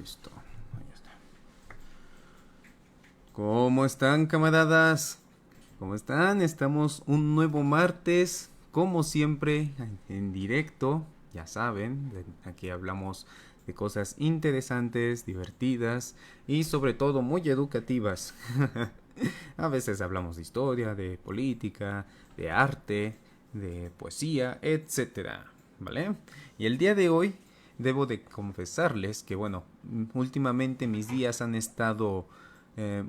Listo. Ahí está. ¿Cómo están, camaradas? ¿Cómo están? Estamos un nuevo martes, como siempre, en directo. Ya saben, aquí hablamos de cosas interesantes, divertidas y sobre todo muy educativas. A veces hablamos de historia, de política, de arte, de poesía, etcétera, ¿vale? Y el día de hoy debo de confesarles que, bueno, últimamente mis días han estado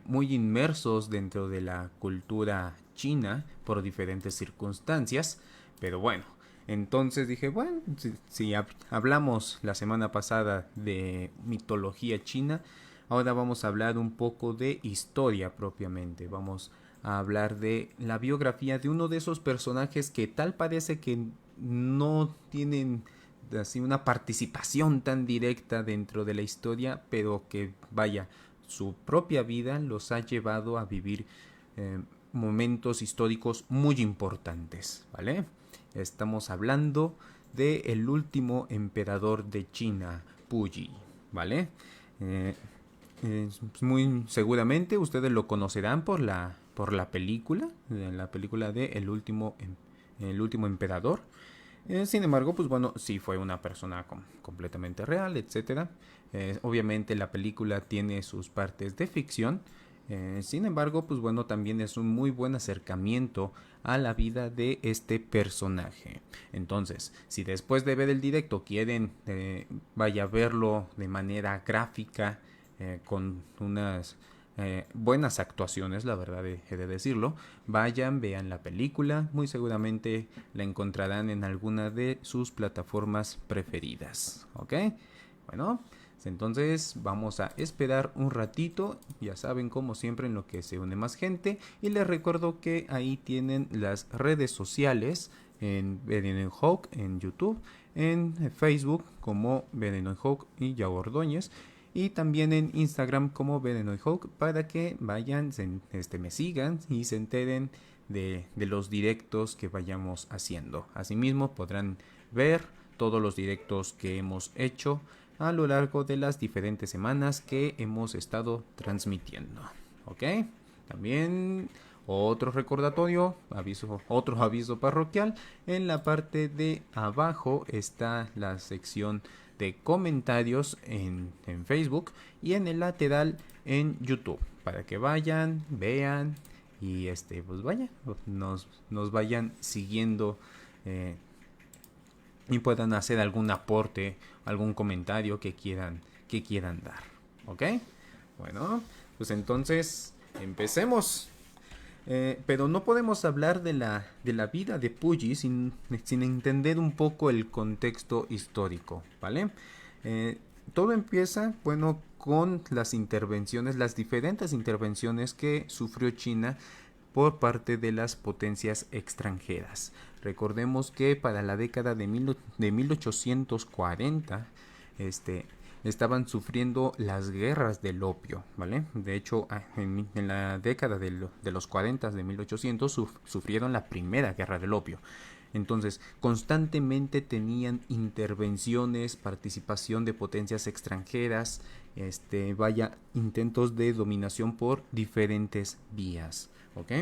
muy inmersos dentro de la cultura china por diferentes circunstancias, pero bueno, entonces dije, bueno, si hablamos la semana pasada de mitología china, ahora vamos a hablar un poco de historia propiamente. Vamos a hablar de la biografía de uno de esos personajes que tal parece que no tienen así una participación tan directa dentro de la historia, pero que vaya, su propia vida los ha llevado a vivir momentos históricos muy importantes, ¿vale? Estamos hablando de el último emperador de China, Puyi, ¿vale? Eh, Muy seguramente ustedes lo conocerán por la película de El último emperador. Sin embargo, pues bueno, sí fue una persona completamente real, etcétera. Obviamente la película tiene sus partes de ficción. Sin embargo, pues bueno, también es un muy buen acercamiento a la vida de este personaje. Entonces, si después de ver el directo quieren, vaya a verlo de manera gráfica, con unas buenas actuaciones, la verdad he de decirlo, vayan, vean la película, muy seguramente la encontrarán en alguna de sus plataformas preferidas, ¿ok? Bueno, entonces vamos a esperar un ratito, ya saben, como siempre, en lo que se une más gente, y les recuerdo que ahí tienen las redes sociales en Veneno Hawk en YouTube, en Facebook como Veneno Hawk y Yago Ordóñez, y también en Instagram como Veneno Hawk, para que vayan, me sigan y se enteren de los directos que vayamos haciendo. Asimismo podrán ver todos los directos que hemos hecho a lo largo de las diferentes semanas que hemos estado transmitiendo. ¿Ok? También otro recordatorio, otro aviso parroquial. En la parte de abajo está la sección de comentarios en Facebook y en el lateral en YouTube, para que vayan, vean y pues vaya, nos vayan siguiendo, eh, y puedan hacer algún aporte, algún comentario que quieran dar. ¿Ok? Bueno, pues entonces empecemos. Pero no podemos hablar de la vida de Puyi sin entender un poco el contexto histórico, ¿vale? Eh, Todo empieza, bueno, con las intervenciones, las diferentes intervenciones que sufrió China por parte de las potencias extranjeras. Recordemos que para la década de 1840, este, estaban sufriendo las guerras del opio, ¿vale? De hecho, en la década de los 40 de 1800 sufrieron la primera guerra del opio. Entonces, constantemente tenían intervenciones, participación de potencias extranjeras, vaya, intentos de dominación por diferentes vías, ¿ok?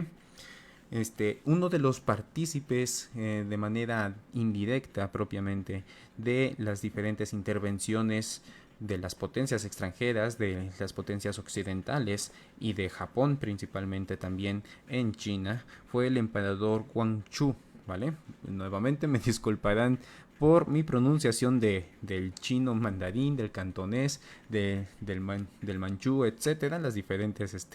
Uno de los partícipes, de manera indirecta propiamente, de las diferentes intervenciones de las potencias extranjeras, de las potencias occidentales y de Japón principalmente también en China, fue el emperador Guangxu, ¿vale? Nuevamente me disculparán por mi pronunciación del chino mandarín, del cantonés, del manchú, etcétera, las diferentes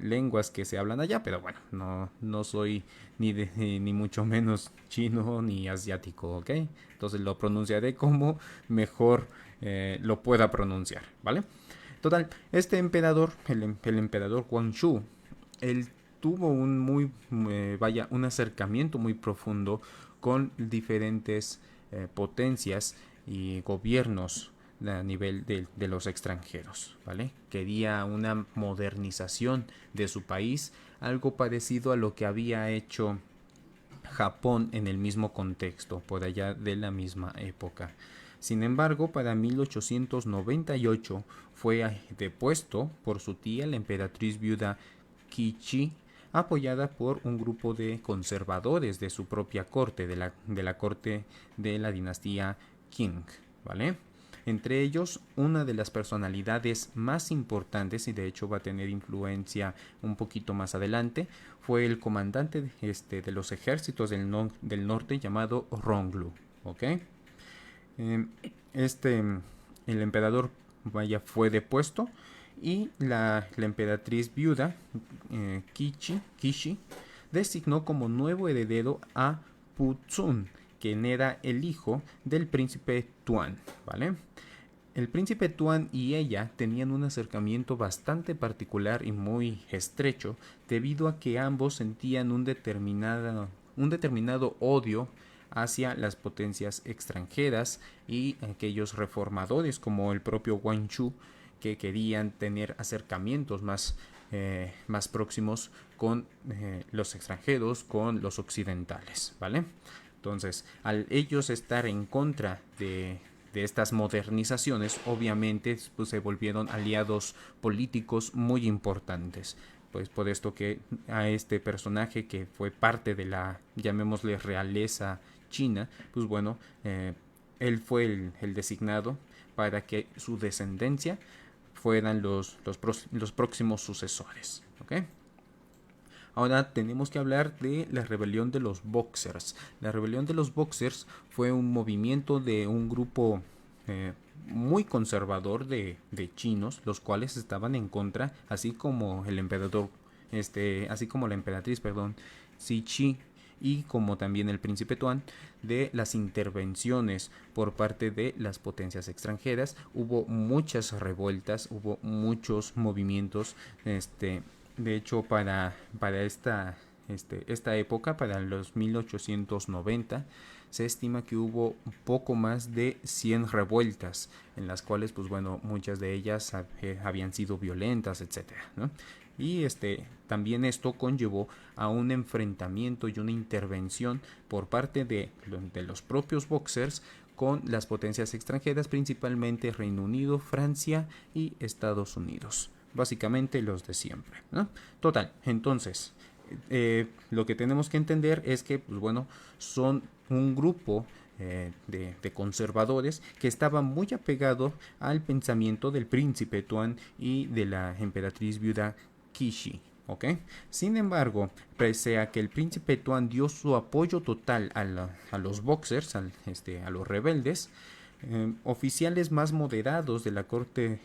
lenguas que se hablan allá, pero bueno, no soy ni mucho menos chino ni asiático, ¿ok? Entonces lo pronunciaré como mejor lo pueda pronunciar, ¿vale? Total, este emperador, el emperador Guangxu, él tuvo un acercamiento muy profundo con diferentes potencias y gobiernos a nivel de los extranjeros, ¿vale? Quería una modernización de su país, algo parecido a lo que había hecho Japón en el mismo contexto, por allá de la misma época. Sin embargo, para 1898 fue depuesto por su tía, la emperatriz viuda Kichi, apoyada por un grupo de conservadores de su propia corte, de la corte de la dinastía Qing, ¿vale? Entre ellos, una de las personalidades más importantes, y de hecho va a tener influencia un poquito más adelante, fue el comandante de los ejércitos del norte llamado Ronglu, ¿ok? Eh, este, el emperador fue depuesto y la emperatriz viuda Kishi designó como nuevo heredero a Puzun, quien era el hijo del príncipe Tuan, ¿vale? El príncipe Tuan y ella tenían un acercamiento bastante particular y muy estrecho, debido a que ambos sentían un determinado odio hacia las potencias extranjeras y aquellos reformadores como el propio Guangxu, que querían tener acercamientos más próximos con los extranjeros, con los occidentales, ¿vale? Entonces, al ellos estar en contra de estas modernizaciones, obviamente pues, se volvieron aliados políticos muy importantes. Pues por esto que a este personaje que fue parte de la, llamémosle, realeza china, pues bueno, él fue el designado para que su descendencia fueran los próximos sucesores. ¿Okay? Ahora tenemos que hablar de la rebelión de los Boxers. La rebelión de los Boxers fue un movimiento de un grupo muy conservador de chinos, los cuales estaban en contra, así como el emperador, así como la emperatriz, perdón, Cixi, y como también el príncipe Tuan, de las intervenciones por parte de las potencias extranjeras. Hubo muchas revueltas, hubo muchos movimientos, de hecho para esta época, para los 1890, se estima que hubo poco más de 100 revueltas, en las cuales, pues bueno, muchas de ellas habían sido violentas, etcétera, ¿no? Y también esto conllevó a un enfrentamiento y una intervención por parte de los propios Boxers con las potencias extranjeras, principalmente Reino Unido, Francia y Estados Unidos. Básicamente los de siempre, ¿no? Total, entonces, lo que tenemos que entender es que, pues bueno, son un grupo de conservadores que estaba muy apegado al pensamiento del príncipe Tuan y de la emperatriz viuda Kishi. ¿Ok? Sin embargo, pese a que el príncipe Tuan dio su apoyo total a los Boxers, a los rebeldes, oficiales más moderados de la corte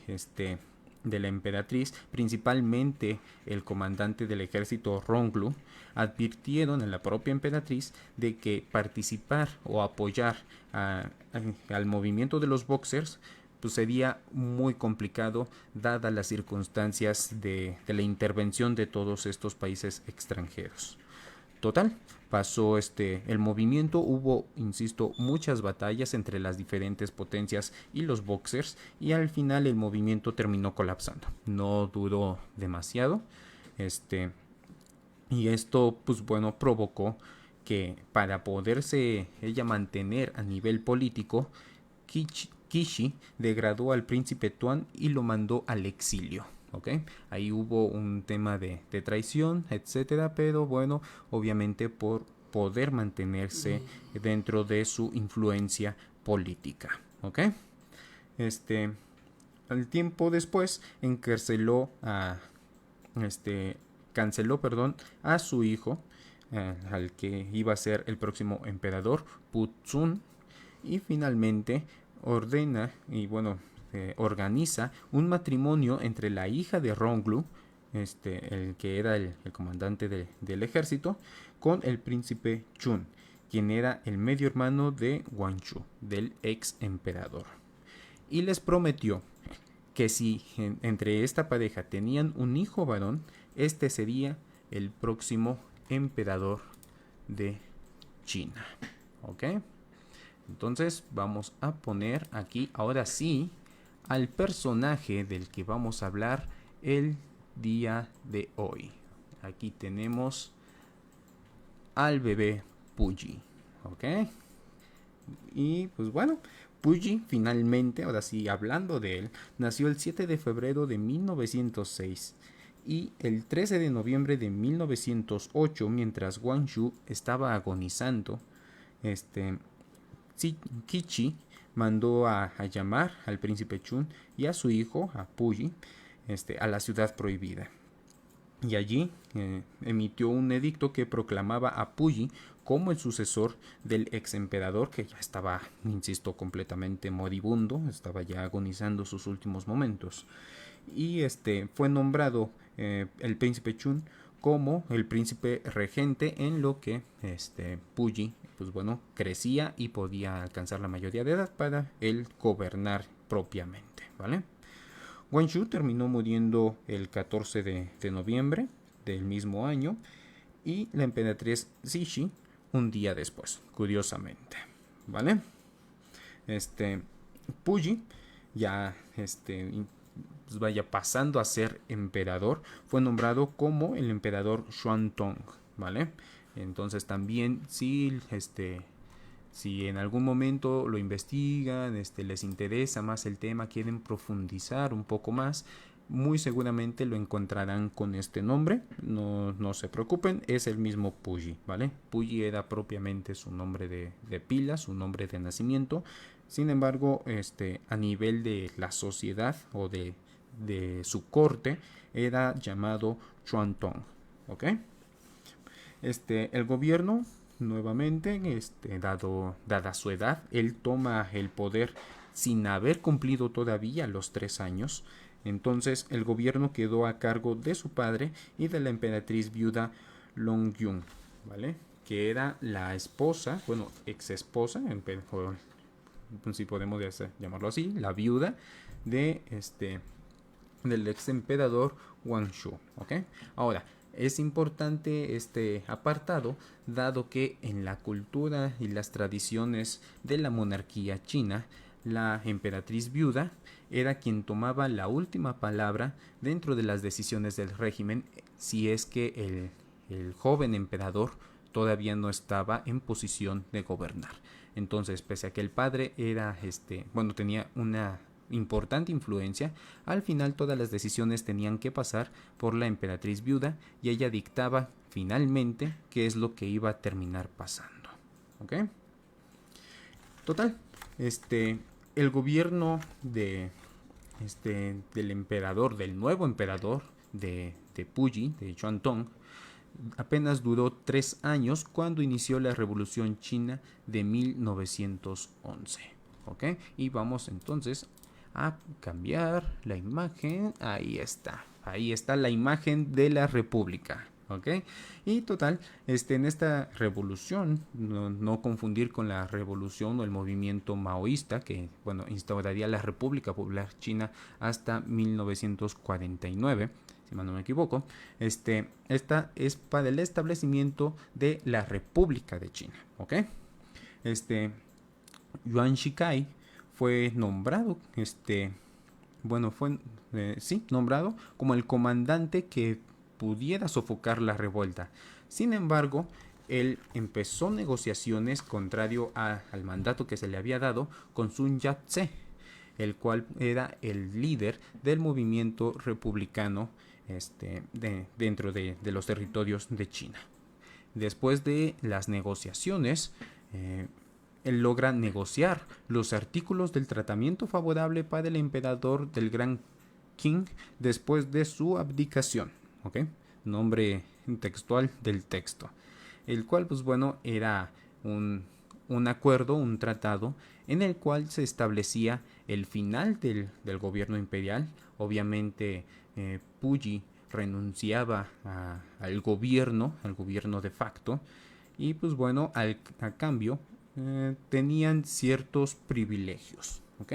de la emperatriz, principalmente el comandante del ejército Ronglu, advirtieron a la propia emperatriz de que participar o apoyar al movimiento de los Boxers pues sería muy complicado dadas las circunstancias de la intervención de todos estos países extranjeros. Total, pasó el movimiento, hubo, insisto, muchas batallas entre las diferentes potencias y los Boxers, y al final el movimiento terminó colapsando. No duró demasiado, y esto, pues bueno, provocó que para poderse ella mantener a nivel político, Kishi degradó al príncipe Tuan y lo mandó al exilio. ¿Okay? Ahí hubo un tema de traición, etcétera, pero bueno, obviamente por poder mantenerse dentro de su influencia política. ¿Ok? Al tiempo después encarceló a canceló, perdón, a su hijo, al que iba a ser el próximo emperador, Puzun, y finalmente ordena y bueno, organiza un matrimonio entre la hija de Ronglu, el que era el comandante del ejército, con el príncipe Chun, quien era el medio hermano de Guangxu, del ex emperador. Y les prometió que si entre esta pareja tenían un hijo varón, este sería el próximo emperador de China. ¿Ok? Entonces vamos a poner aquí, ahora sí, al personaje del que vamos a hablar el día de hoy. Aquí tenemos al bebé Puyi. ¿Ok? Y pues bueno, Puyi finalmente, ahora sí hablando de él, nació el 7 de febrero de 1906 y el 13 de noviembre de 1908, mientras Wang Shu estaba agonizando, este, Kichi mandó a llamar al príncipe Chun y a su hijo, a Puyi, a la ciudad prohibida. Y allí emitió un edicto que proclamaba a Puyi como el sucesor del ex emperador, que ya estaba, insisto, completamente moribundo, estaba ya agonizando sus últimos momentos. Y fue nombrado el príncipe Chun como el príncipe regente, en lo que Puyi, pues bueno, crecía y podía alcanzar la mayoría de edad para él gobernar propiamente, ¿vale? Wang Shu terminó muriendo el 14 de noviembre del mismo año y la emperatriz Cixi un día después, curiosamente, ¿vale? Puyi ya pues vaya pasando a ser emperador, fue nombrado como el emperador Xuantong, ¿vale? Entonces también si en algún momento lo investigan, les interesa más el tema, quieren profundizar un poco más, muy seguramente lo encontrarán con este nombre. No se preocupen, es el mismo Puyi, ¿vale? Puyi era propiamente su nombre de pila, su nombre de nacimiento. Sin embargo, a nivel de la sociedad o de su corte, era llamado Xuantong, ¿ok? El gobierno, nuevamente, dada su edad, él toma el poder sin haber cumplido todavía los 3 años. Entonces el gobierno quedó a cargo de su padre y de la emperatriz viuda Longyun, ¿vale? Que era la esposa, bueno, ex esposa, si podemos llamarlo así, la viuda de del ex emperador Wang Shu, ¿ok? Ahora, es importante este apartado, dado que en la cultura y las tradiciones de la monarquía china, la emperatriz viuda era quien tomaba la última palabra dentro de las decisiones del régimen, si es que el joven emperador todavía no estaba en posición de gobernar. Entonces, pese a que el padre era tenía una importante influencia, al final todas las decisiones tenían que pasar por la emperatriz viuda y ella dictaba finalmente qué es lo que iba a terminar pasando. ¿Ok? Total, el gobierno del emperador, del nuevo emperador de Puyi, de Xuantong, apenas duró 3 años cuando inició la Revolución China de 1911. ¿Ok? Y vamos entonces a cambiar la imagen. Ahí está la imagen de la república, ¿ok? Y total, en esta revolución, no confundir con la revolución o el movimiento maoísta que, bueno, instauraría la República Popular China hasta 1949, si mal no me equivoco. Esta es para el establecimiento de la República de China, ¿ok? Yuan Shikai fue nombrado, nombrado como el comandante que pudiera sofocar la revuelta. Sin embargo, él empezó negociaciones contrario al mandato que se le había dado con Sun Yat-se, el cual era el líder del movimiento republicano dentro de los territorios de China. Después de las negociaciones, él logra negociar los artículos del tratamiento favorable para el emperador del Gran Qing después de su abdicación, ¿ok? Nombre textual del texto, el cual, pues bueno, era un acuerdo, un tratado en el cual se establecía el final del gobierno imperial. Obviamente, Puyi renunciaba al gobierno de facto, y pues bueno, a cambio tenían ciertos privilegios, ¿ok?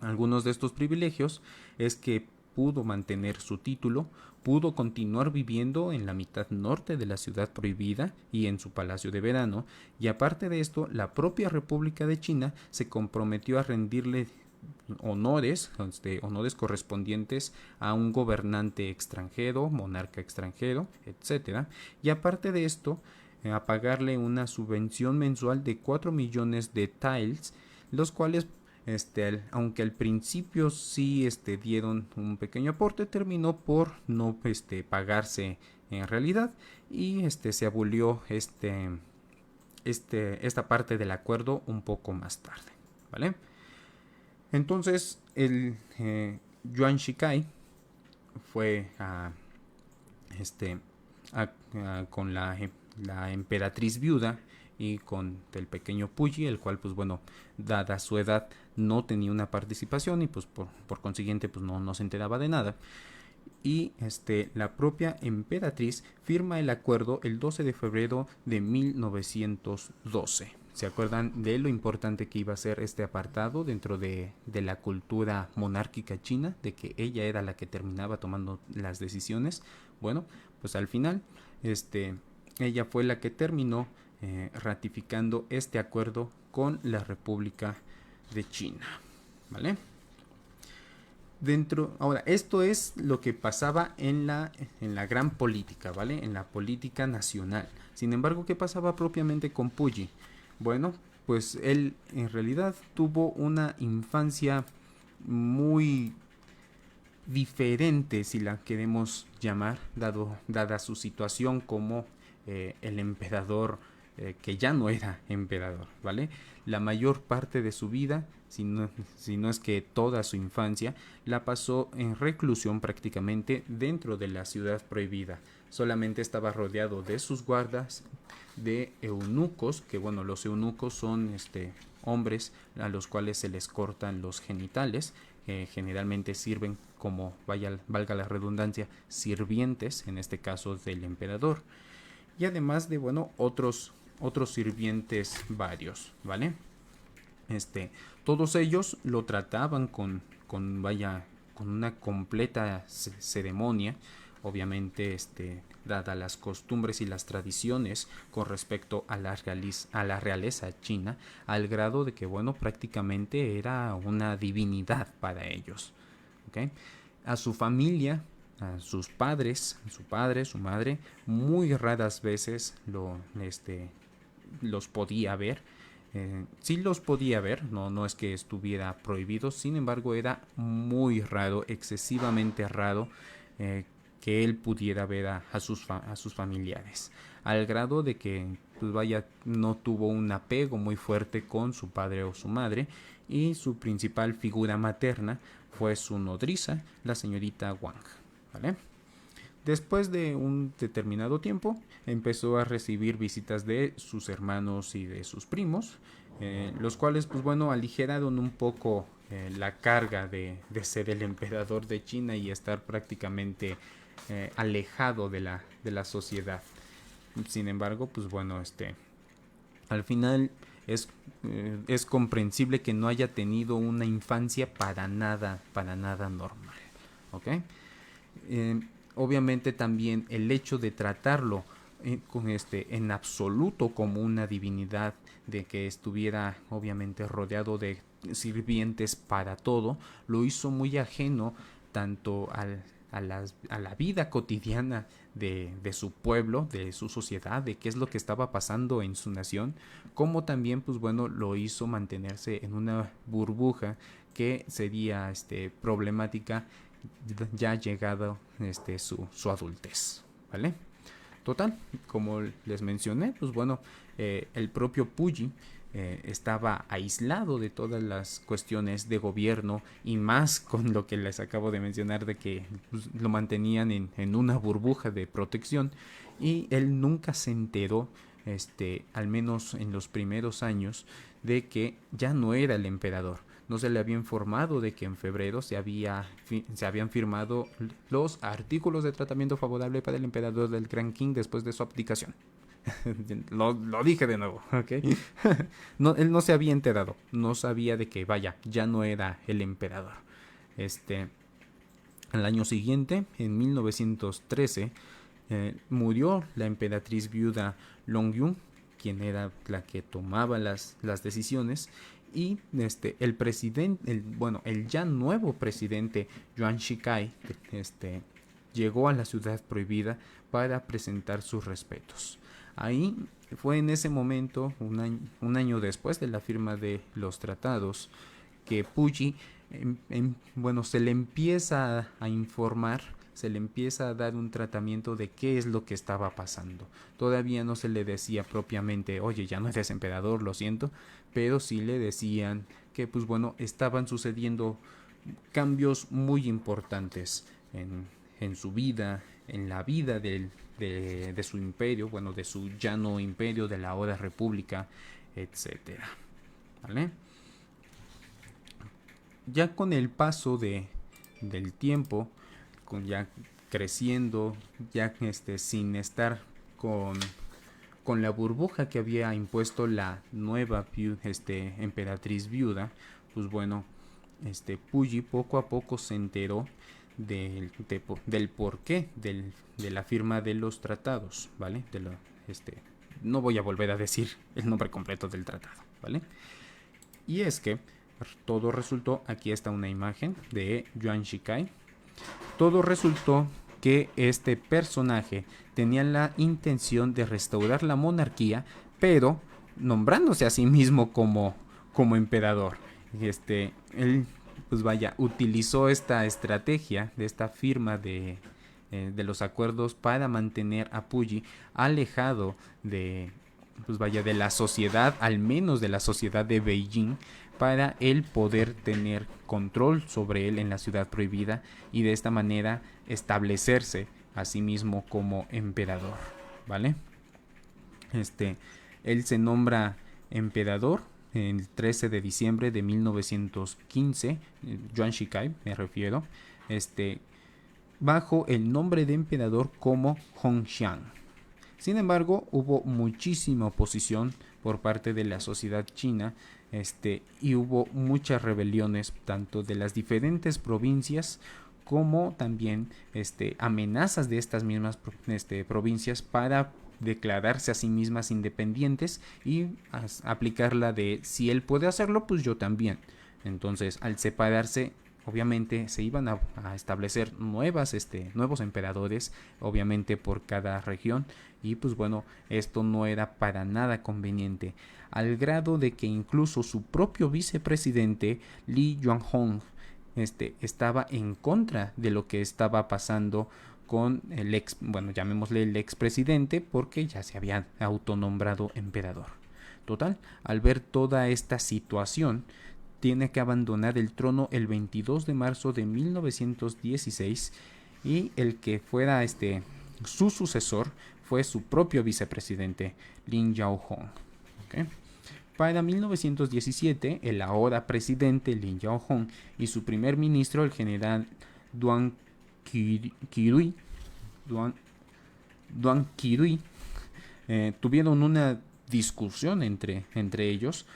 Algunos de estos privilegios es que pudo mantener su título, pudo continuar viviendo en la mitad norte de la ciudad prohibida y en su palacio de verano, y aparte de esto, la propia República de China se comprometió a rendirle honores correspondientes a un gobernante extranjero, monarca extranjero, etcétera, y aparte de esto, a pagarle una subvención mensual de 4 millones de taels, los cuales aunque al principio sí dieron un pequeño aporte, terminó por no pagarse en realidad, y se abolió esta parte del acuerdo un poco más tarde, ¿vale? Entonces el Yuan Shikai fue este, con la emperatriz viuda y con el pequeño Puyi, el cual pues bueno, dada su edad no tenía una participación y pues por consiguiente pues no se enteraba de nada. Y la propia emperatriz firma el acuerdo el 12 de febrero de 1912. ¿Se acuerdan de lo importante que iba a ser este apartado dentro de la cultura monárquica china? De que ella era la que terminaba tomando las decisiones. Bueno, pues al final ella fue la que terminó ratificando este acuerdo con la República de China, ¿vale? Ahora, esto es lo que pasaba en la gran política, ¿vale? En la política nacional. Sin embargo, ¿qué pasaba propiamente con Puyi? Bueno, pues él en realidad tuvo una infancia muy diferente, si la queremos llamar, dada su situación como el emperador que ya no era emperador, ¿vale? La mayor parte de su vida, si no es que toda su infancia, la pasó en reclusión prácticamente dentro de la ciudad prohibida. Solamente estaba rodeado de sus guardas, de eunucos, que bueno, los eunucos son hombres a los cuales se les cortan los genitales, generalmente sirven como, valga la redundancia, sirvientes, en este caso del emperador, y además de, bueno, otros sirvientes varios, ¿vale? Todos ellos lo trataban con una completa ceremonia, obviamente dada las costumbres y las tradiciones con respecto a la realeza china, al grado de que bueno, prácticamente era una divinidad para ellos, ¿okay? A su familia, a sus padres, su padre, su madre, muy raras veces los podía ver. Sí los podía ver, no es que estuviera prohibido, sin embargo era muy raro, excesivamente raro, que él pudiera ver a sus familiares, al grado de que pues vaya, no tuvo un apego muy fuerte con su padre o su madre, y su principal figura materna fue su nodriza, la señorita Wang, ¿vale? Después de un determinado tiempo, empezó a recibir visitas de sus hermanos y de sus primos, los cuales, pues bueno, aligeraron un poco la carga de ser el emperador de China y estar prácticamente alejado de la sociedad. Sin embargo, pues bueno, al final es comprensible que no haya tenido una infancia para nada normal, ¿ok? Eh, Obviamente también el hecho de tratarlo en absoluto como una divinidad, de que estuviera obviamente rodeado de sirvientes para todo, lo hizo muy ajeno tanto a la vida cotidiana de su pueblo, de su sociedad, de qué es lo que estaba pasando en su nación, como también pues bueno, lo hizo mantenerse en una burbuja que sería problemática ya llegado su adultez, ¿vale? Total, como les mencioné, pues bueno, el propio Puyi estaba aislado de todas las cuestiones de gobierno, y más con lo que les acabo de mencionar de que pues, lo mantenían en una burbuja de protección, y él nunca se enteró, al menos en los primeros años, de que ya no era el emperador. No se le había informado de que en febrero se habían firmado los artículos de tratamiento favorable para el emperador del Gran Qing después de su abdicación. lo dije de nuevo, ¿ok? No, él no se había enterado, no sabía de que, vaya, ya no era el emperador. Al año siguiente, en 1913, murió la emperatriz viuda Longyun, quien era la que tomaba las decisiones, y el presidente, el ya nuevo presidente Yuan Shikai, llegó a la ciudad prohibida para presentar sus respetos. Ahí fue en ese momento, un año después de la firma de los tratados, que Puyi, bueno, se le empieza a informar, se le empieza a dar un tratamiento de qué es lo que estaba pasando. Todavía no se le decía propiamente, oye, ya no eres emperador, lo siento, pero sí le decían que, pues bueno, estaban sucediendo cambios muy importantes en su vida, en la vida de su imperio, bueno, de su ya no imperio, de la ahora república, etcétera. ¿Vale? Ya con el paso del tiempo, con ya creciendo, ya sin estar con la burbuja que había impuesto la nueva emperatriz viuda, pues bueno, Puyi poco a poco se enteró del porqué de la firma de los tratados, ¿vale? No voy a volver a decir el nombre completo del tratado, ¿vale? Y es que todo resultó, aquí está una imagen de Yuan Shikai, todo resultó que este personaje tenía la intención de restaurar la monarquía, nombrándose a sí mismo como emperador. Él, pues vaya, utilizó esta estrategia de esta firma de los acuerdos para mantener a Puyi alejado pues vaya, de la sociedad, al menos de la sociedad de Beijing, para él poder tener control sobre él en la ciudad prohibida y de esta manera establecerse a sí mismo como emperador, ¿vale? Él se nombra emperador el 13 de diciembre de 1915, Yuan Shikai me refiero, bajo el nombre de emperador como Hongxiang. Sin embargo, hubo muchísima oposición por parte de la sociedad china, y hubo muchas rebeliones tanto de las diferentes provincias como también amenazas de estas mismas provincias para declararse a sí mismas independientes y aplicar la de si él puede hacerlo, pues yo también. Entonces, al separarse, obviamente se iban a establecer nuevos emperadores, obviamente por cada región, y pues bueno, esto no era para nada conveniente, al grado de que incluso su propio vicepresidente Li Yuanhong estaba en contra de lo que estaba pasando con el bueno, llamémosle el expresidente, porque ya se había autonombrado emperador. Total, al ver toda esta situación, tiene que abandonar el trono el 22 de marzo de 1916 y el que fuera su sucesor fue su propio vicepresidente, Lin Yaohong. ¿Okay? Para 1917, el ahora presidente Lin Yaohong y su primer ministro, el general Duan Qirui, tuvieron una discusión entre ellos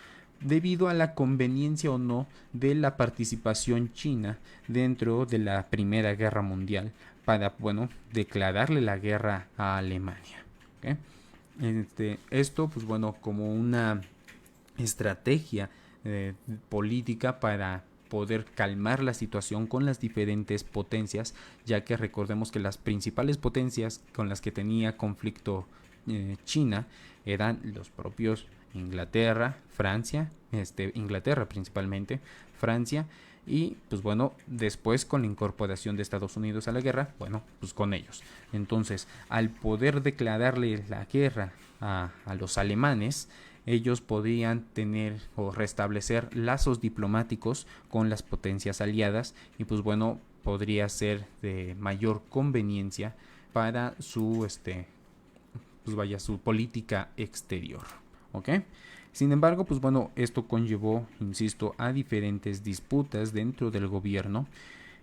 debido a la conveniencia o no de la participación china dentro de la Primera Guerra Mundial para, bueno, declararle la guerra a Alemania. ¿Okay? Esto, pues bueno, como una estrategia política para poder calmar la situación con las diferentes potencias, ya que recordemos que las principales potencias con las que tenía conflicto China eran los propios Inglaterra, Francia, Inglaterra principalmente, Francia, y pues bueno, después con la incorporación de Estados Unidos a la guerra, bueno, pues con ellos. Entonces, al poder declararle la guerra a los alemanes, ellos podían tener o restablecer lazos diplomáticos con las potencias aliadas y pues bueno, podría ser de mayor conveniencia para su pues vaya, su política exterior. ¿Ok? Sin embargo, pues bueno, esto conllevó, insisto, a diferentes disputas dentro del gobierno.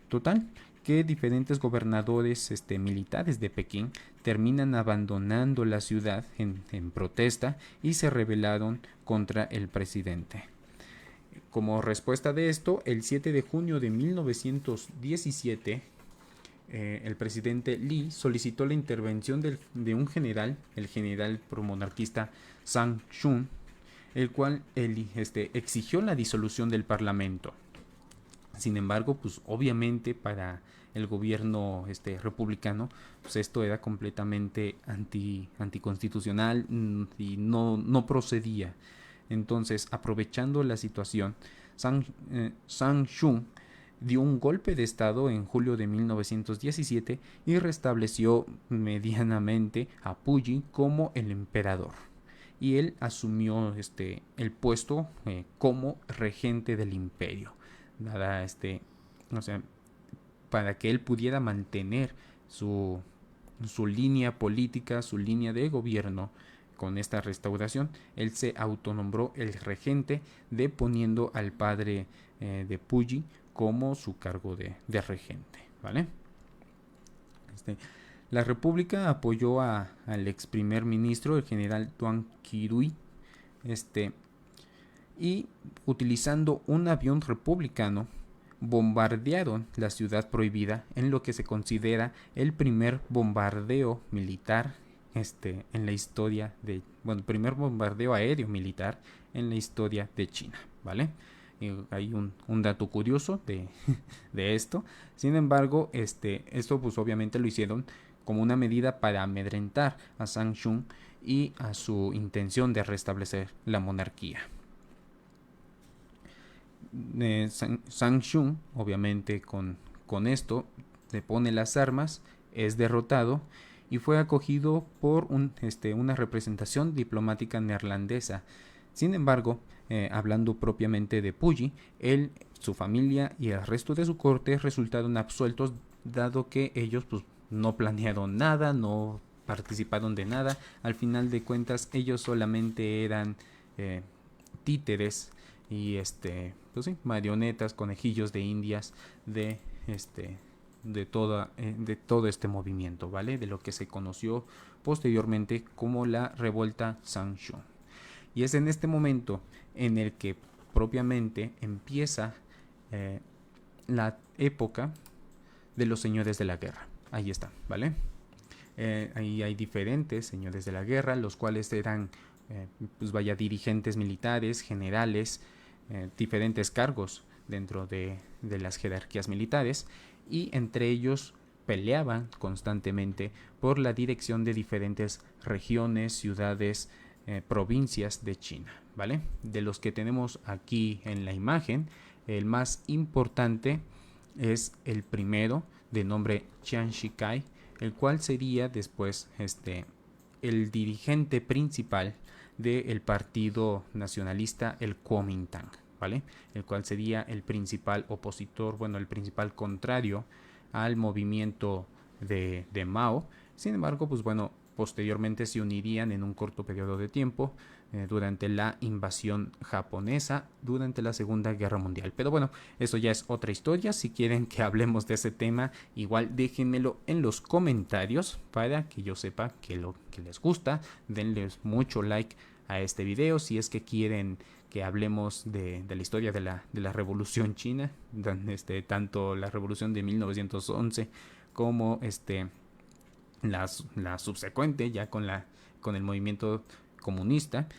Total, que diferentes gobernadores militares de Pekín terminan abandonando la ciudad en protesta y se rebelaron contra el presidente. Como respuesta de esto, el 7 de junio de 1917, el presidente Lee solicitó la intervención de un general, el general promonarquista Zhang Xun, el cual exigió la disolución del parlamento. Sin embargo, pues obviamente para el gobierno republicano, pues esto era completamente anticonstitucional y no procedía. Entonces, aprovechando la situación, Sang Shun dio un golpe de estado en julio de 1917 y restableció medianamente a Puyi como el emperador. Y él asumió el puesto como regente del imperio. Nada, o sea, para que él pudiera mantener su línea política, su línea de gobierno con esta restauración, él se autonombró el regente, deponiendo al padre de Puyi como su cargo de regente, ¿vale? La República apoyó al ex primer ministro, el general Tuan Kirui, y utilizando un avión republicano bombardearon la ciudad prohibida en lo que se considera el primer bombardeo militar en la historia de, bueno, el primer bombardeo aéreo militar en la historia de China, ¿vale? Hay un dato curioso de esto. Sin embargo, esto pues obviamente lo hicieron como una medida para amedrentar a Sang Shun y a su intención de restablecer la monarquía. Sang Shun, obviamente con esto, le pone las armas, es derrotado y fue acogido por una representación diplomática neerlandesa. Sin embargo, hablando propiamente de Puyi, él, su familia y el resto de su corte resultaron absueltos, dado que ellos pues, no planearon nada, no participaron de nada. Al final de cuentas, ellos solamente eran títeres y pues sí, marionetas, conejillos de indias de de todo este movimiento, ¿vale? De lo que se conoció posteriormente como la revuelta Sang Shun. Y es en este momento en el que propiamente empieza la época de los señores de la guerra. Ahí está, ¿vale? Ahí hay diferentes señores de la guerra, los cuales eran pues vaya, dirigentes militares, generales, diferentes cargos dentro de las jerarquías militares, y entre ellos peleaban constantemente por la dirección de diferentes regiones, ciudades, provincias de China, ¿vale? De los que tenemos aquí en la imagen, el más importante es el primero, de nombre Chiang Kai, el cual sería después el dirigente principal del partido nacionalista, el Kuomintang, ¿vale? El cual sería el principal opositor, bueno, el principal contrario al movimiento de Mao. Sin embargo, pues bueno, posteriormente se unirían en un corto periodo de tiempo durante la invasión japonesa durante la Segunda Guerra Mundial. Pero bueno, eso ya es otra historia. Si quieren que hablemos de ese tema, igual déjenmelo en los comentarios para que yo sepa que lo que les gusta. Denles mucho like a este video si es que quieren que hablemos de la historia de la Revolución China, tanto la Revolución de 1911 como la subsecuente ya con el movimiento comunista.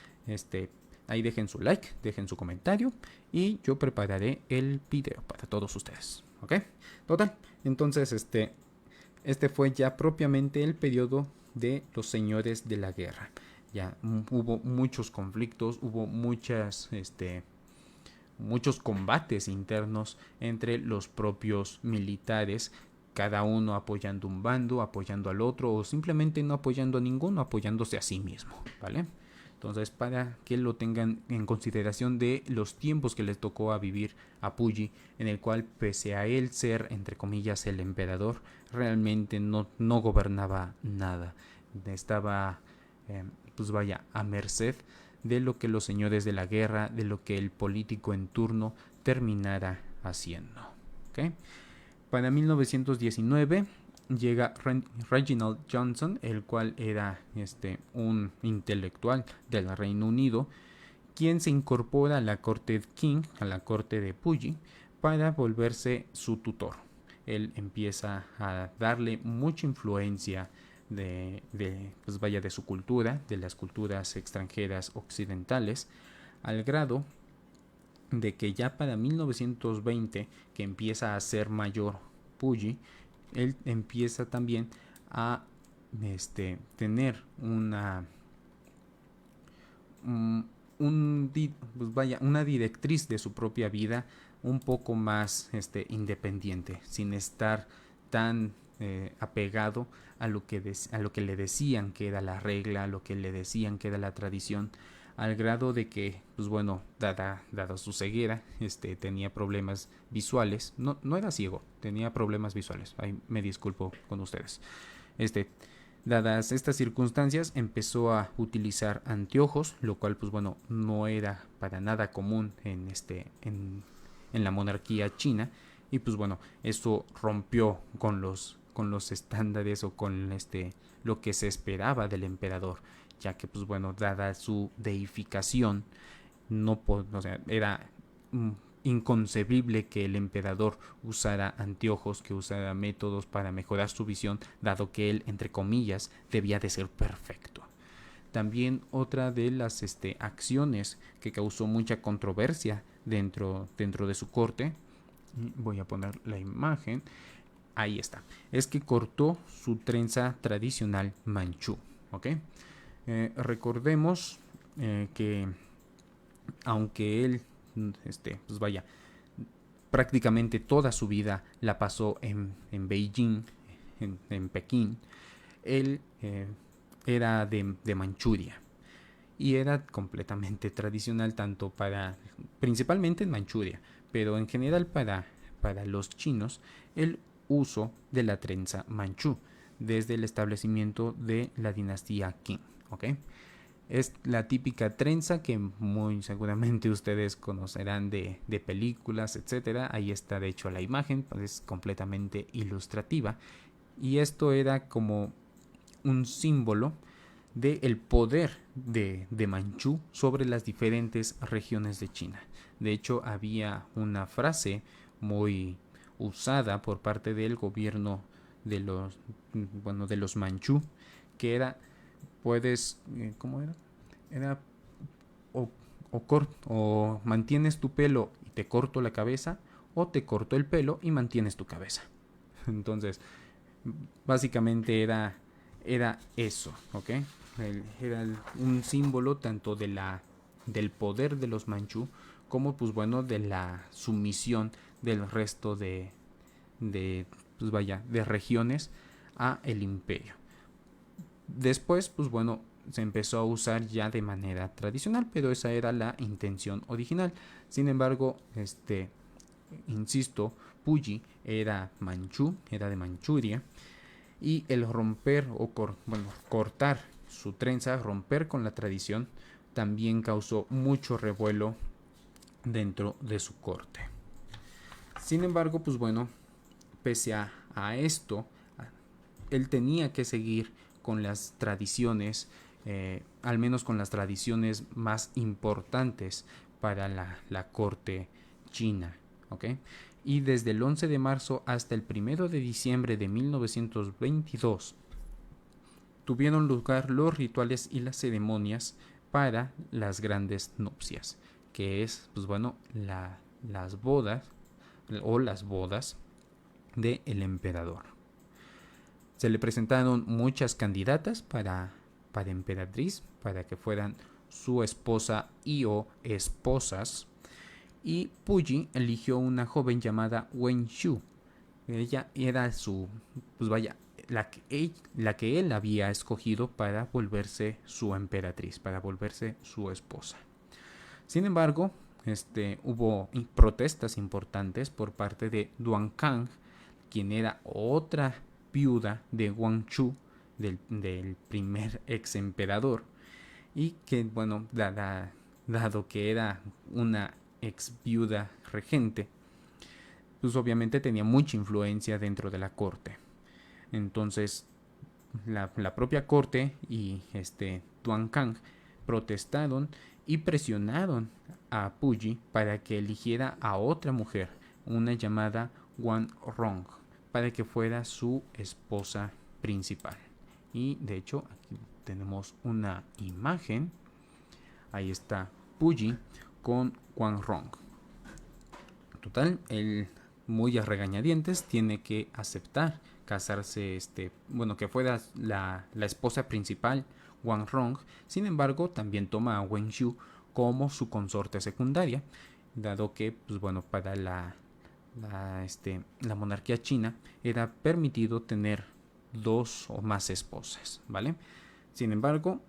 Ahí dejen su like, dejen su comentario y yo prepararé el video para todos ustedes, ¿ok? Total, entonces este fue ya propiamente el periodo de los señores de la guerra. Ya hubo muchos conflictos, hubo muchos combates internos entre los propios militares, cada uno apoyando un bando, apoyando al otro, o simplemente no apoyando a ninguno, apoyándose a sí mismo, ¿vale? Entonces, para que lo tengan en consideración de los tiempos que les tocó a vivir a Puyi, en el cual, pese a él ser, entre comillas, el emperador, realmente no gobernaba nada. Estaba, pues vaya, a merced de lo que los señores de la guerra, de lo que el político en turno terminara haciendo, ¿ok? Para 1919 llega Reginald Johnson, el cual era un intelectual del Reino Unido, quien se incorpora a la corte de Qing, a la corte de Puyi, para volverse su tutor. Él empieza a darle mucha influencia pues vaya, de su cultura, de las culturas extranjeras occidentales, al grado de que ya para 1920, que empieza a ser mayor Puyi, él empieza también a tener una directriz de su propia vida un poco más independiente, sin estar tan apegado a lo que le decían que era la regla, a lo que le decían que era la tradición, al grado de que, pues bueno, dada su ceguera, tenía problemas visuales. No era ciego, tenía problemas visuales. Ahí me disculpo con ustedes. Este, Dadas estas circunstancias, empezó a utilizar anteojos, lo cual, pues bueno, no era para nada común en la monarquía china. Y pues bueno, eso rompió con los estándares o con lo que se esperaba del emperador, ya que pues bueno, dada su deificación, o sea, era inconcebible que el emperador usara anteojos, que usara métodos para mejorar su visión, dado que él, entre comillas, debía de ser perfecto. También otra de las acciones que causó mucha controversia dentro de su corte, voy a poner la imagen, ahí está, es que cortó su trenza tradicional manchú, ¿ok? Recordemos que aunque él, pues vaya, prácticamente toda su vida la pasó en Beijing, en Pekín, él era de Manchuria y era completamente tradicional tanto principalmente en Manchuria, pero en general para los chinos, el uso de la trenza manchú desde el establecimiento de la dinastía Qing, ¿ok? Es la típica trenza que muy seguramente ustedes conocerán de películas, etcétera. Ahí está de hecho la imagen, pues es completamente ilustrativa. Y esto era como un símbolo del poder de Manchú sobre las diferentes regiones de China. De hecho, había una frase muy usada por parte del gobierno de los Manchú, que era ¿cómo era? Era o, o mantienes tu pelo y te corto la cabeza, o te corto el pelo y mantienes tu cabeza. Entonces, básicamente era eso, ¿ok? Era un símbolo tanto del poder de los manchú como, pues bueno, de la sumisión del resto pues vaya, de regiones a el imperio. Después, pues bueno, se empezó a usar ya de manera tradicional, pero esa era la intención original. Sin embargo, insisto, Puyi era manchú, era de Manchuria, y el romper o cortar su trenza, romper con la tradición, también causó mucho revuelo dentro de su corte. Sin embargo, pues bueno, pese a esto, él tenía que seguir con las tradiciones, al menos con las tradiciones más importantes para la corte china, ¿ok? Y desde el 11 de marzo hasta el 1 de diciembre de 1922 tuvieron lugar los rituales y las ceremonias para las grandes nupcias, que es, pues bueno, las bodas o las bodas del emperador. Se le presentaron muchas candidatas para emperatriz, para que fueran su esposa y o esposas, y Puyi eligió una joven llamada Wen Shu. Ella era pues vaya, la que él había escogido para volverse su emperatriz, para volverse su esposa. Sin embargo, hubo protestas importantes por parte de Duan Kang, quien era otra viuda de Wang Chu, del primer ex emperador, y que, bueno, dado que era una ex viuda regente, pues obviamente tenía mucha influencia dentro de la corte. Entonces, la propia corte y Duan Kang protestaron y presionaron a Puyi para que eligiera a otra mujer, una llamada Wan Rong, para que fuera su esposa principal. Y de hecho, aquí tenemos una imagen. Ahí está Puyi con Wan Rong. Total, él muy a regañadientes tiene que aceptar casarse, que fuera la esposa principal, Wang Rong. Sin embargo, también toma a Wen Xiu como su consorte secundaria, dado que, pues bueno, para la monarquía china era permitido tener 2 o más esposas, ¿vale? Sin embargo,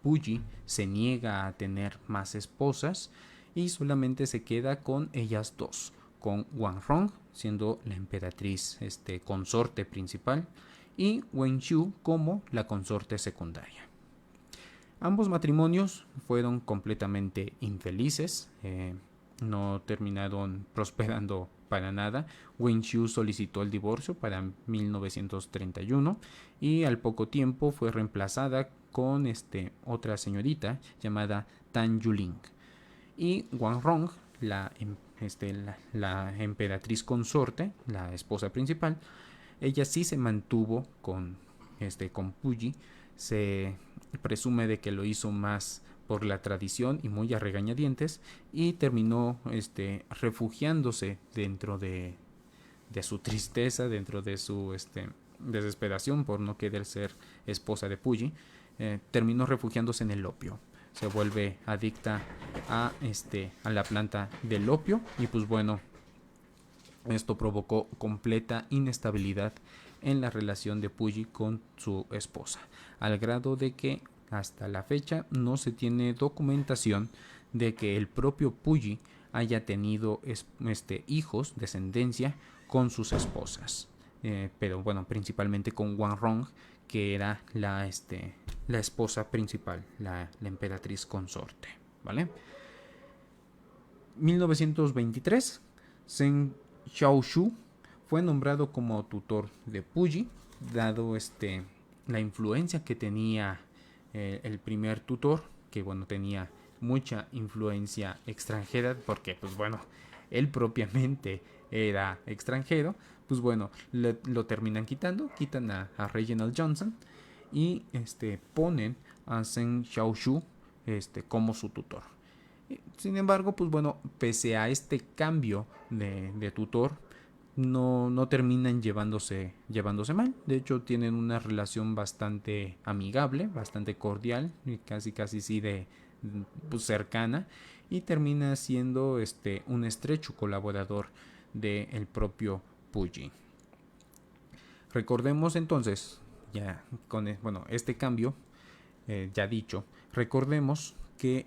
Puyi se niega a tener más esposas y solamente se queda con ellas 2, con Wang Rong siendo la emperatriz consorte principal y Wen Xiu como la consorte secundaria. Ambos matrimonios fueron completamente infelices, no terminaron prosperando para nada. Wen Xiu solicitó el divorcio para 1931 y al poco tiempo fue reemplazada con otra señorita llamada Tan Yuling. Y Wang Rong, la emperatriz consorte, la esposa principal, ella sí se mantuvo con Puyi. Se presume de que lo hizo más por la tradición y muy a regañadientes, y terminó refugiándose dentro de su tristeza, dentro de su desesperación por no querer ser esposa de Puyi. Terminó refugiándose en el opio. Se vuelve adicta a la planta del opio y pues bueno, esto provocó completa inestabilidad en la relación de Puyi con su esposa, al grado de que hasta la fecha no se tiene documentación de que el propio Puyi haya tenido hijos, descendencia con sus esposas, pero bueno, principalmente con Wang Rong, que era la esposa principal, la emperatriz consorte, ¿vale? 1923, Zheng Xiaoshu fue nombrado como tutor de Puyi, dado la influencia que tenía el primer tutor, que bueno, tenía mucha influencia extranjera, porque pues bueno, él propiamente era extranjero. Pues bueno, lo terminan quitan a Reginald Johnson y ponen a Zheng Xiaoshu como su tutor. Sin embargo, pues bueno, pese a este cambio de tutor, no terminan llevándose mal. De hecho, tienen una relación bastante amigable, bastante cordial, y casi sí de pues, cercana, y termina siendo un estrecho colaborador del propio Puyi. Recordemos entonces, ya con este cambio ya dicho, recordemos que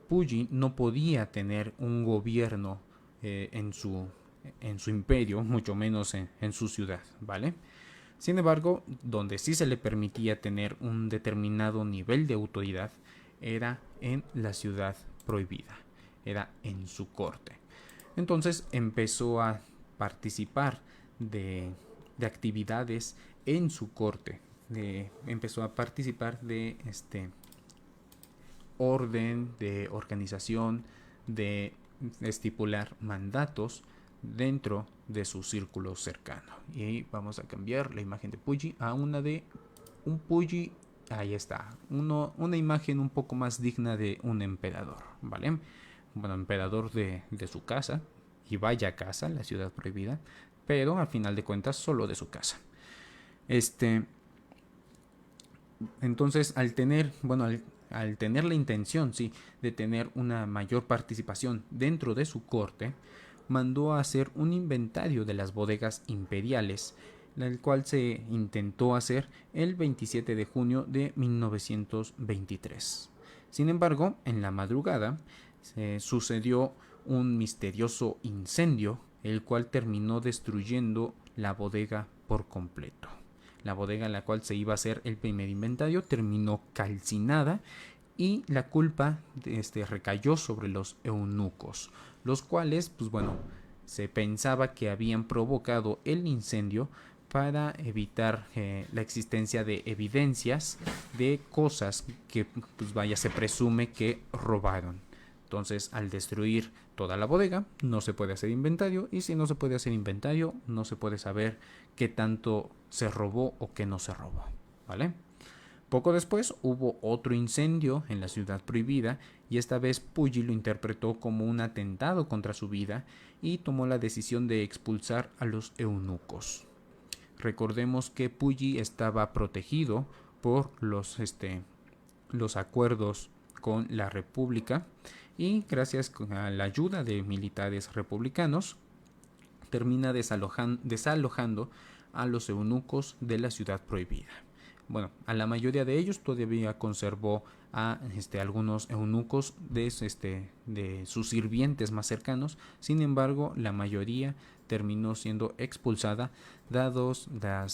Puyi no podía tener un gobierno en su imperio, mucho menos en su ciudad, ¿vale? Sin embargo, donde sí se le permitía tener un determinado nivel de autoridad era en la ciudad prohibida, era en su corte. Entonces empezó a participar de actividades en su corte, empezó a participar de orden, de organización, de estipular mandatos dentro de su círculo cercano. Y vamos a cambiar la imagen de Puyi a una de un Puyi, ahí está, una imagen un poco más digna de un emperador, ¿vale? Bueno, emperador de su casa, y vaya casa, la ciudad prohibida, pero al final de cuentas solo de su casa. Entonces, al tener la intención, sí, de tener una mayor participación dentro de su corte, mandó a hacer un inventario de las bodegas imperiales, el cual se intentó hacer el 27 de junio de 1923. Sin embargo, en la madrugada se sucedió un misterioso incendio, el cual terminó destruyendo la bodega por completo. La bodega en la cual se iba a hacer el primer inventario terminó calcinada y la culpa recayó sobre los eunucos, los cuales, pues bueno, se pensaba que habían provocado el incendio para evitar la existencia de evidencias de cosas que, pues vaya, se presume que robaron. Entonces, al destruir toda la bodega, no se puede hacer inventario, y si no se puede hacer inventario, no se puede saber qué tanto se robó o qué no se robó, ¿vale? Poco después hubo otro incendio en la ciudad prohibida, y esta vez Puyi lo interpretó como un atentado contra su vida y tomó la decisión de expulsar a los eunucos. Recordemos que Puyi estaba protegido por los acuerdos con la República, y gracias a la ayuda de militares republicanos termina desalojando a los eunucos de la ciudad prohibida. Bueno, a la mayoría de ellos todavía conservó a algunos eunucos de sus sirvientes más cercanos. Sin embargo, la mayoría terminó siendo expulsada, dados la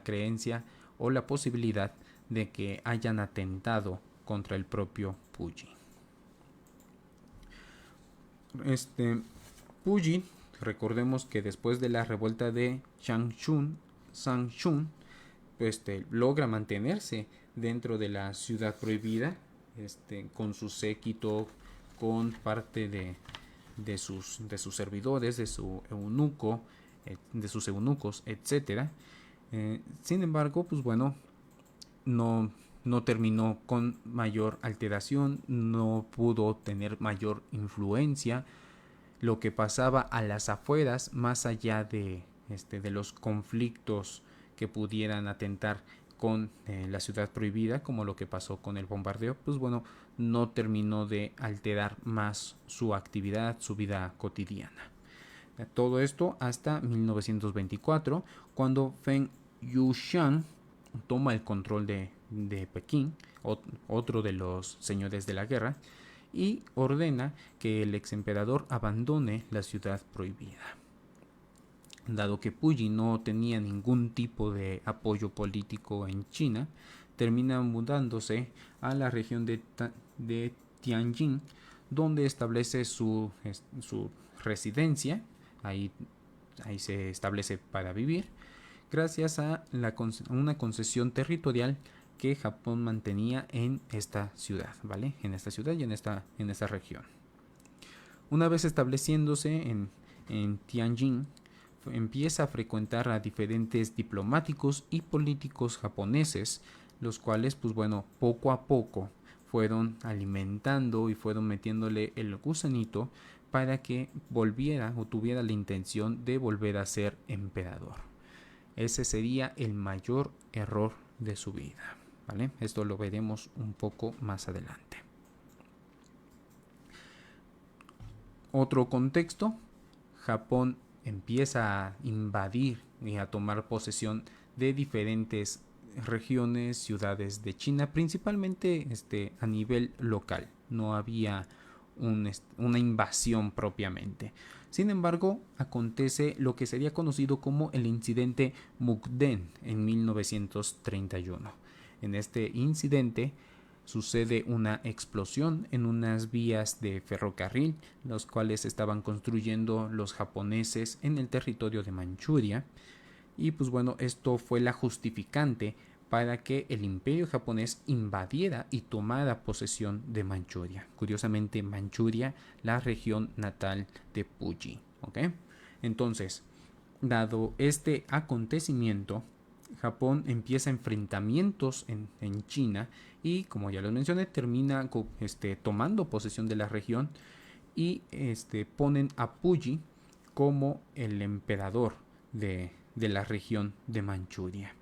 creencia o la posibilidad de que hayan atentado contra el propio Puyi. Puyi, recordemos que después de la revuelta de Shangshun, logra mantenerse dentro de la ciudad prohibida, con su séquito, con parte de sus servidores, de su eunuco, de sus eunucos, etcétera. Sin embargo, no terminó con mayor alteración, no pudo tener mayor influencia. Lo que pasaba a las afueras, más allá de los conflictos que pudieran atentar con la ciudad prohibida, como lo que pasó con el bombardeo, no terminó de alterar más su actividad, su vida cotidiana. Todo esto hasta 1924, cuando Feng Yuxiang toma el control de Pekín, otro de los señores de la guerra, y ordena que el ex emperador abandone la ciudad prohibida. Dado que Puyi no tenía ningún tipo de apoyo político en China, termina mudándose a la región de Tianjin, donde establece su residencia. Ahí se establece para vivir, gracias a una concesión territorial que Japón mantenía en esta ciudad, ¿vale? En esta ciudad y en esta región. Una vez estableciéndose en Tianjin, empieza a frecuentar a diferentes diplomáticos y políticos japoneses, los cuales, poco a poco fueron alimentando y fueron metiéndole el gusanito para que volviera o tuviera la intención de volver a ser emperador. Ese sería el mayor error de su vida, ¿vale? Esto lo veremos un poco más adelante. Otro contexto: Japón empieza a invadir y a tomar posesión de diferentes regiones, ciudades de China, principalmente a nivel local. No había una invasión propiamente. Sin embargo, acontece lo que sería conocido como el incidente Mukden en 1931. En este incidente sucede una explosión en unas vías de ferrocarril, los cuales estaban construyendo los japoneses en el territorio de Manchuria. Y esto fue la justificante para que el imperio japonés invadiera y tomara posesión de Manchuria. Curiosamente, Manchuria, la región natal de Puyi, ¿okay? Entonces, dado este acontecimiento, Japón empieza enfrentamientos en China y, como ya lo mencioné, termina tomando posesión de la región y ponen a Puyi como el emperador de la región de Manchuria.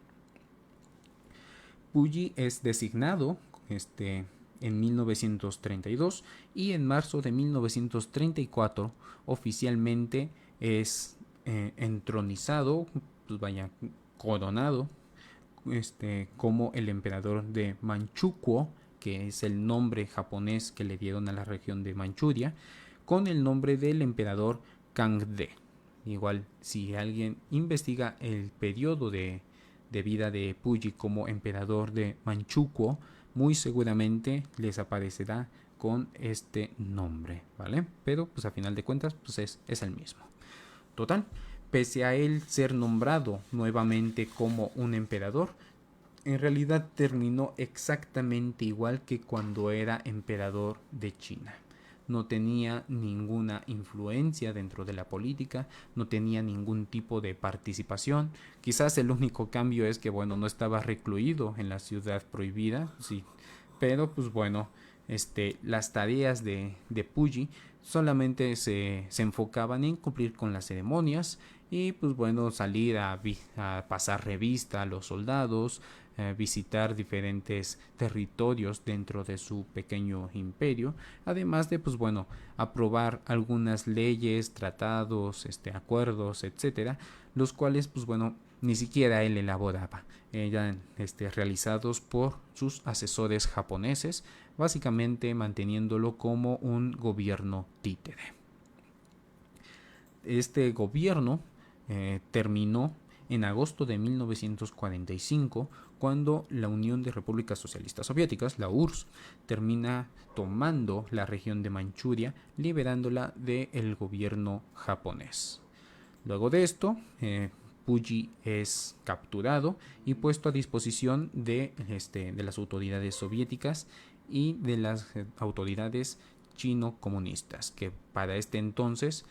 Puyi es designado en 1932 y en marzo de 1934 oficialmente es entronizado, coronado como el emperador de Manchukuo, que es el nombre japonés que le dieron a la región de Manchuria, con el nombre del emperador Kangde. Igual, si alguien investiga el periodo de vida de Puyi como emperador de Manchukuo, muy seguramente les aparecerá con este nombre, ¿vale? Pero a final de cuentas es el mismo. Total, pese a él ser nombrado nuevamente como un emperador, en realidad terminó exactamente igual que cuando era emperador de China. No tenía ninguna influencia dentro de la política, no tenía ningún tipo de participación. Quizás el único cambio es que no estaba recluido en la ciudad prohibida, sí, pero las tareas de Puyi solamente se enfocaban en cumplir con las ceremonias y pues bueno, salir a pasar revista a los soldados, visitar diferentes territorios dentro de su pequeño imperio, además de pues bueno, aprobar algunas leyes, tratados, acuerdos, etcétera, los cuales pues bueno, ni siquiera él elaboraba, eran realizados por sus asesores japoneses, básicamente manteniéndolo como un gobierno títere. Este gobierno terminó en agosto de 1945, cuando la Unión de Repúblicas Socialistas Soviéticas, la URSS, termina tomando la región de Manchuria, liberándola del gobierno japonés. Luego de esto, Puyi es capturado y puesto a disposición de las autoridades soviéticas y de las autoridades chino-comunistas, que para este entonces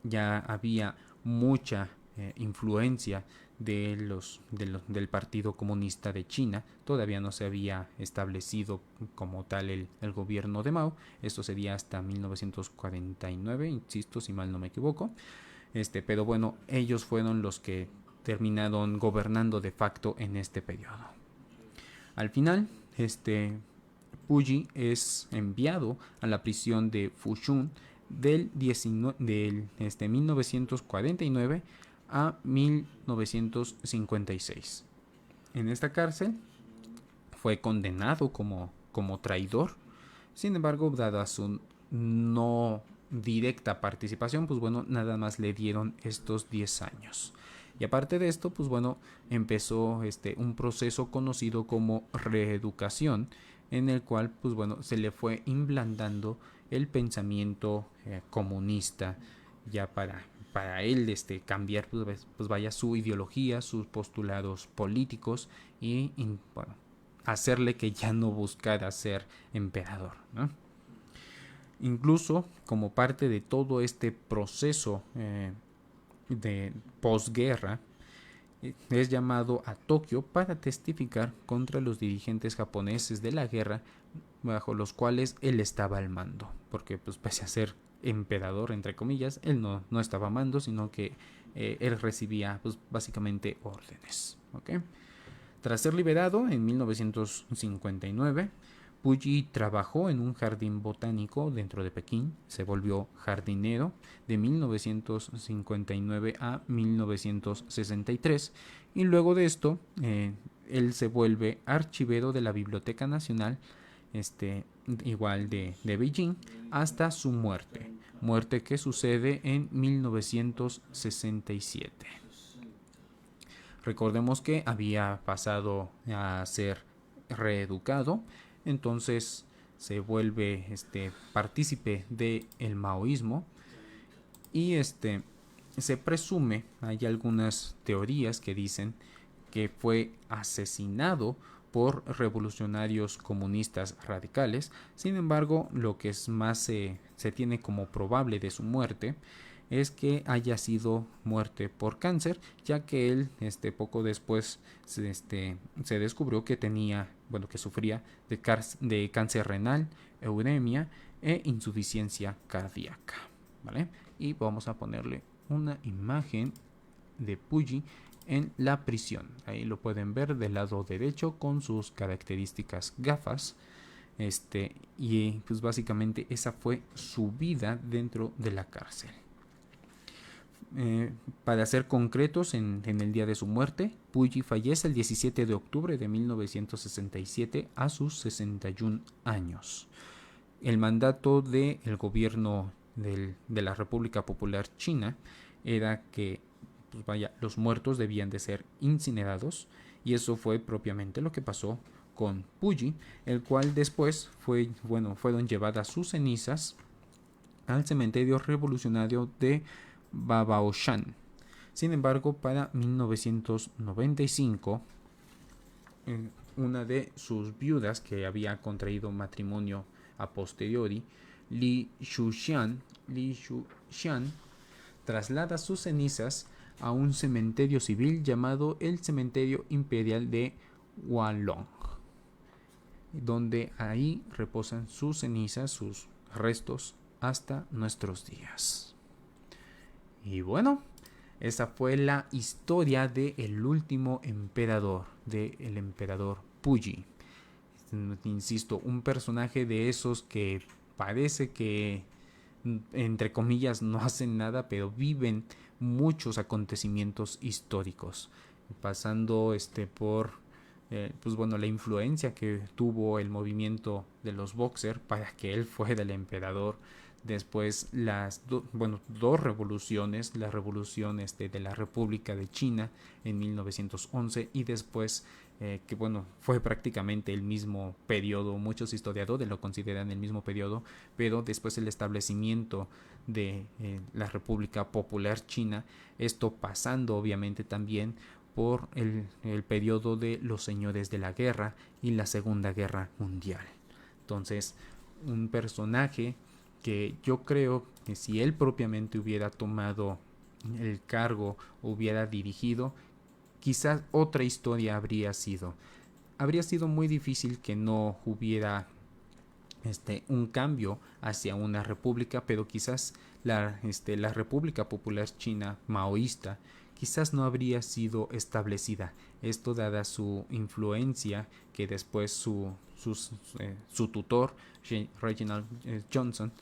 ya había mucha influencia del Partido Comunista de China. Todavía no se había establecido como tal el gobierno de Mao. Esto sería hasta 1949, insisto, si mal no me equivoco. Pero bueno, ellos fueron los que terminaron gobernando de facto en este periodo. Al final, Puyi es enviado a la prisión de Fushun del 1949 a 1956. En esta cárcel fue condenado como traidor. Sin embargo, dada su no directa participación, pues bueno, nada más le dieron estos 10 años. Y aparte de esto, pues bueno, empezó un proceso conocido como reeducación, en el cual, pues bueno, se le fue implantando el pensamiento comunista, ya para él cambiar, pues vaya, su ideología, sus postulados políticos y bueno, hacerle que ya no buscara ser emperador, ¿no? Incluso como parte de todo este proceso de posguerra, es llamado a Tokio para testificar contra los dirigentes japoneses de la guerra, bajo los cuales él estaba al mando, porque pues pese a ser emperador, entre comillas, él no estaba al mando, sino que él recibía pues básicamente órdenes, ¿okay? Tras ser liberado en 1959, Puyi trabajó en un jardín botánico dentro de Pekín, se volvió jardinero de 1959 a 1963 y luego de esto él se vuelve archivero de la Biblioteca Nacional, igual de Beijing, hasta su muerte que sucede en 1967. Recordemos que había pasado a ser reeducado, entonces se vuelve partícipe del maoísmo y se presume, hay algunas teorías que dicen que fue asesinado por revolucionarios comunistas radicales. Sin embargo, lo que es más se tiene como probable de su muerte es que haya sido muerte por cáncer, ya que él poco después se descubrió que tenía, bueno, que sufría de cáncer renal, uremia e insuficiencia cardíaca, ¿vale? Y vamos a ponerle una imagen de Puyi en la prisión. Ahí lo pueden ver del lado derecho con sus características gafas. Y pues básicamente esa fue su vida dentro de la cárcel. Para ser concretos, en el día de su muerte, Puyi fallece el 17 de octubre de 1967 a sus 61 años. El mandato del gobierno de la República Popular China era que pues vaya, los muertos debían de ser incinerados, y eso fue propiamente lo que pasó con Puyi, el cual después fueron llevadas sus cenizas al cementerio revolucionario de Babaoshan. Sin embargo, para 1995, una de sus viudas, que había contraído matrimonio a posteriori, Li Shuxian, traslada sus cenizas a un cementerio civil llamado el Cementerio Imperial de Hualong. donde ahí reposan sus cenizas, sus restos, hasta nuestros días. Y bueno, esa fue la historia del último emperador, del emperador Puyi. Insisto, un personaje de esos que parece que, entre comillas, no hacen nada, pero viven muchos acontecimientos históricos, pasando por pues bueno, la influencia que tuvo el movimiento de los boxers para que él fuera el emperador. Después dos revoluciones, la revolución de la República de China en 1911 y después que bueno, fue prácticamente el mismo periodo, muchos historiadores lo consideran el mismo periodo, pero después el establecimiento de la República Popular China, esto pasando obviamente también por el periodo de los señores de la guerra y la Segunda Guerra Mundial. Entonces, un personaje que yo creo que si él propiamente hubiera tomado el cargo, hubiera dirigido, quizás otra historia habría sido. Habría sido muy difícil que no hubiera un cambio hacia una república, pero quizás la República Popular China maoísta quizás no habría sido establecida. Esto dada su influencia que después su tutor, Reginald Johnson,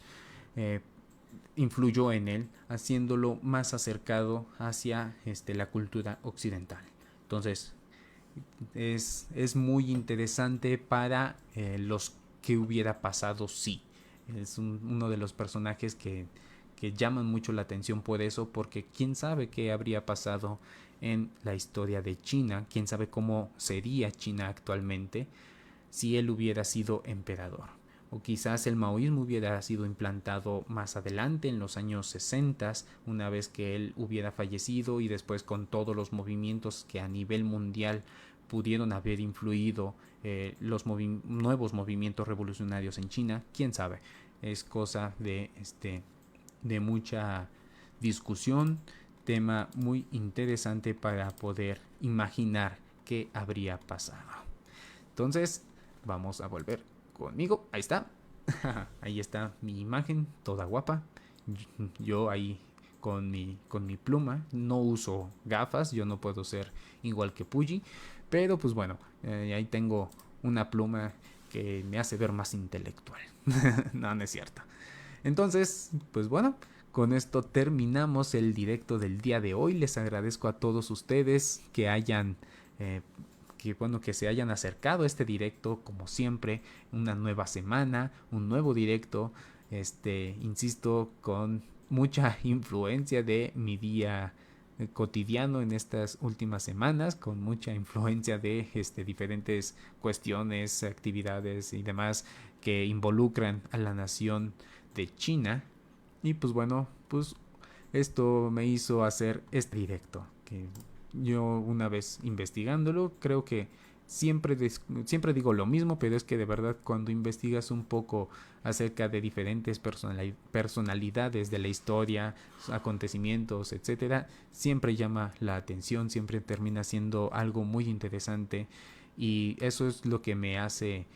influyó en él, haciéndolo más acercado hacia la cultura occidental. Entonces, es muy interesante para los que hubiera pasado si. Es uno de los personajes que llaman mucho la atención por eso, porque quién sabe qué habría pasado en la historia de China, quién sabe cómo sería China actualmente si él hubiera sido emperador. O quizás el maoísmo hubiera sido implantado más adelante, en los años 60, una vez que él hubiera fallecido, y después con todos los movimientos que a nivel mundial pudieron haber influido los nuevos movimientos revolucionarios en China, quién sabe. Es cosa de mucha discusión, tema muy interesante para poder imaginar qué habría pasado. Entonces, vamos a volver conmigo. Ahí está. Ahí está mi imagen, toda guapa. Yo ahí con mi pluma. No uso gafas, yo no puedo ser igual que Puyi. Pero pues bueno, ahí tengo una pluma que me hace ver más intelectual. No, no es cierto. Entonces, pues bueno, con esto terminamos el directo del día de hoy. Les agradezco a todos ustedes que hayan que se hayan acercado a este directo, como siempre, una nueva semana, un nuevo directo, insisto, con mucha influencia de mi día cotidiano en estas últimas semanas, con mucha influencia de diferentes cuestiones, actividades y demás que involucran a la nación de China. Y pues bueno, pues esto me hizo hacer este directo, que yo una vez investigándolo, creo que siempre digo lo mismo, pero es que de verdad cuando investigas un poco acerca de diferentes personalidades de la historia, acontecimientos, etcétera, siempre llama la atención, siempre termina siendo algo muy interesante, y eso es lo que me hace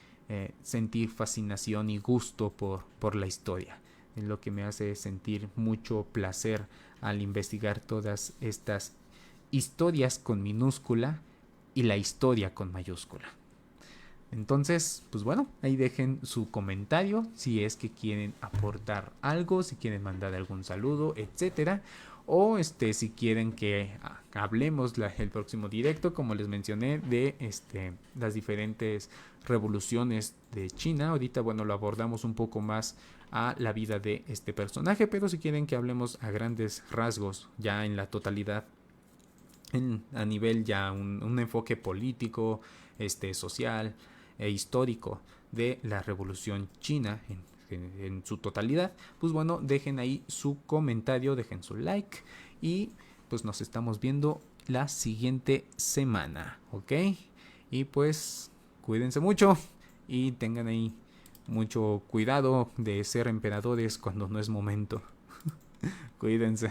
sentir fascinación y gusto por la historia. Es lo que me hace sentir mucho placer al investigar todas estas historias con minúscula y la historia con mayúscula. Entonces, pues bueno, ahí dejen su comentario si es que quieren aportar algo, si quieren mandar algún saludo, etcétera. O si quieren que hablemos el próximo directo, como les mencioné, de las diferentes revoluciones de China. Ahorita, bueno, lo abordamos un poco más a la vida de este personaje, pero si quieren que hablemos a grandes rasgos, ya en la totalidad, a nivel ya un enfoque político, social e histórico de la revolución china en su totalidad, pues bueno, dejen ahí su comentario, dejen su like, y pues nos estamos viendo la siguiente semana, ¿ok? Y pues cuídense mucho y tengan ahí mucho cuidado de ser emperadores cuando no es momento. Cuídense.